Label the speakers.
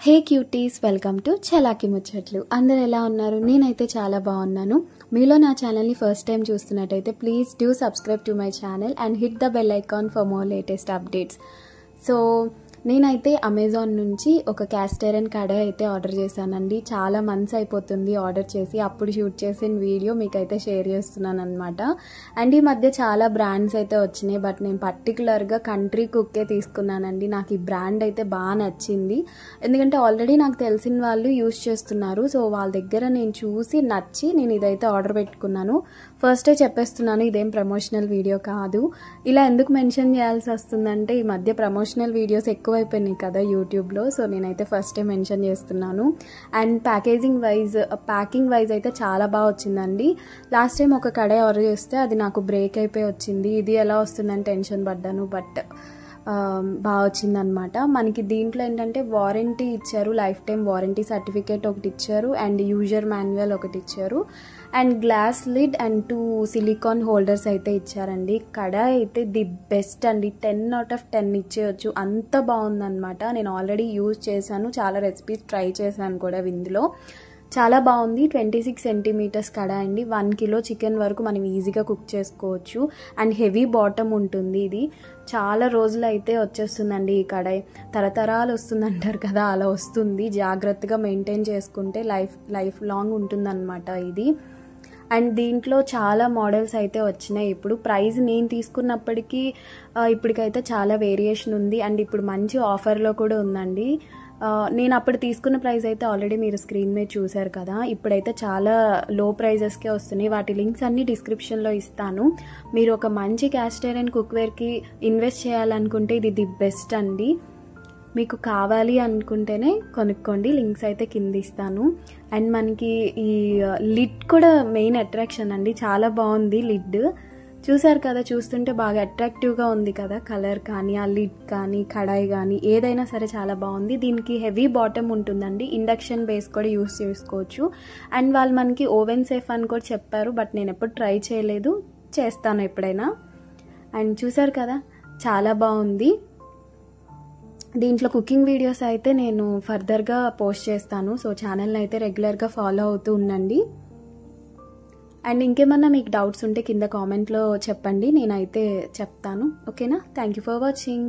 Speaker 1: Hey cuties, welcome to చలాకి ముచ్చట్లు. అందరు ఎలా ఉన్నారు? నేనైతే చాలా బాగున్నాను. మీలో నా ఛానల్ని ఫస్ట్ టైం చూస్తున్నట్టయితే please do subscribe to my channel and hit the bell icon for more latest updates. So నేనైతే అమెజాన్ నుంచి ఒక క్యాస్టైరన్ కడాయి అయితే ఆర్డర్ చేశానండి. చాలా మంత్స్ అయిపోతుంది ఆర్డర్ చేసి. అప్పుడు షూట్ చేసిన వీడియో మీకైతే షేర్ చేస్తున్నాను అనమాట. అండ్ ఈ మధ్య చాలా బ్రాండ్స్ అయితే వచ్చినాయి, బట్ నేను పర్టికులర్గా కంట్రీ కుక్కే తీసుకున్నానండి. నాకు ఈ బ్రాండ్ అయితే బాగా నచ్చింది, ఎందుకంటే ఆల్రెడీ నాకు తెలిసిన వాళ్ళు యూజ్ చేస్తున్నారు. సో వాళ్ళ దగ్గర నేను చూసి నచ్చి నేను ఇదైతే ఆర్డర్ పెట్టుకున్నాను. ఫస్టే చెప్పేస్తున్నాను, ఇదేం ప్రమోషనల్ వీడియో కాదు. ఇలా ఎందుకు మెన్షన్ చేయాల్సి వస్తుందంటే ఈ మధ్య ప్రమోషనల్ వీడియోస్ ఎక్కువైపోయినాయి కదా యూట్యూబ్లో. సో నేనైతే ఫస్టే మెన్షన్ చేస్తున్నాను. అండ్ ప్యాకింగ్ వైజ్ అయితే చాలా బాగా వచ్చిందండి. లాస్ట్ టైం ఒక కడాయి ఆర్డర్ చేస్తే అది నాకు బ్రేక్ అయిపోయి వచ్చింది. ఇది ఎలా వస్తుందని టెన్షన్ పడ్డాను, బట్ బాగా వచ్చిందనమాట. మనకి దీంట్లో ఏంటంటే వారంటీ ఇచ్చారు, లైఫ్ టైం వారంటీ సర్టిఫికేట్ ఒకటి ఇచ్చారు, అండ్ యూజర్ మాన్యువల్ ఒకటి ఇచ్చారు, and glass lid and 2 silicon holders అయితే ఇచ్చారండి. కడాయి అయితే ది బెస్ట్ అండి, 10 out of 10 ఇచ్చేయచ్చు, అంత బాగుందనమాట. నేను ఆల్రెడీ యూజ్ చేశాను, చాలా రెసిపీస్ ట్రై చేశాను కూడా ఇందులో. చాలా బాగుంది. 26 centimeters కడాయి అండి. 1 kilo చికెన్ వరకు మనం ఈజీగా కుక్ చేసుకోవచ్చు. అండ్ హెవీ బాటమ్ ఉంటుంది. ఇది చాలా రోజులు అయితే వచ్చేస్తుందండి ఈ కడాయి. తరతరాలు వస్తుందంటారు కదా, అలా వస్తుంది. జాగ్రత్తగా మెయింటైన్ చేసుకుంటే లైఫ్ లాంగ్ ఉంటుందన్నమాట ఇది. అండ్ దీంట్లో చాలా మోడల్స్ అయితే వచ్చినాయి. ఇప్పుడు ప్రైస్ నేను తీసుకున్నప్పటికీ ఇప్పటికైతే చాలా వేరియేషన్ ఉంది. అండ్ ఇప్పుడు మంచి ఆఫర్లో కూడా ఉందండి. నేను అప్పుడు తీసుకున్న ప్రైస్ అయితే ఆల్రెడీ మీరు స్క్రీన్ మీద చూసారు కదా. ఇప్పుడైతే చాలా లో ప్రైజెస్కే వస్తున్నాయి. వాటి లింక్స్ అన్ని డిస్క్రిప్షన్లో ఇస్తాను. మీరు ఒక మంచి క్యాస్టైరన్ కుక్వేర్కి ఇన్వెస్ట్ చేయాలనుకుంటే ఇది ది బెస్ట్ అండి. మీకు కావాలి అనుకుంటేనే కొనుక్కోండి, లింక్స్ అయితే కింద ఇస్తాను. అండ్ మనకి ఈ లిడ్ కూడా మెయిన్ అట్రాక్షన్ అండి. చాలా బాగుంది లిడ్, చూసారు కదా, చూస్తుంటే బాగా అట్రాక్టివ్గా ఉంది కదా. కలర్ కానీ ఆ లిడ్ కానీ కడాయి కానీ ఏదైనా సరే చాలా బాగుంది. దీనికి హెవీ బాటమ్ ఉంటుందండి. ఇండక్షన్ బేస్ కూడా యూస్ చేసుకోవచ్చు. అండ్ వాళ్ళు మనకి ఓవెన్ సేఫ్ అని కూడా చెప్పారు, బట్ నేను ఎప్పుడు ట్రై చేయలేదు, చేస్తాను ఎప్పుడైనా. అండ్ చూసారు కదా, చాలా బాగుంది. దీంట్లో కుకింగ్ వీడియోస్ అయితే నేను ఫర్దర్గా పోస్ట్ చేస్తాను. సో ఛానల్ని అయితే రెగ్యులర్గా ఫాలో అవుతూ ఉండండి. అండ్ ఇంకేమన్నా మీకు డౌట్స్ ఉంటే కింద కామెంట్లో చెప్పండి, నేనైతే చెప్తాను. ఓకేనా? Thank you for watching.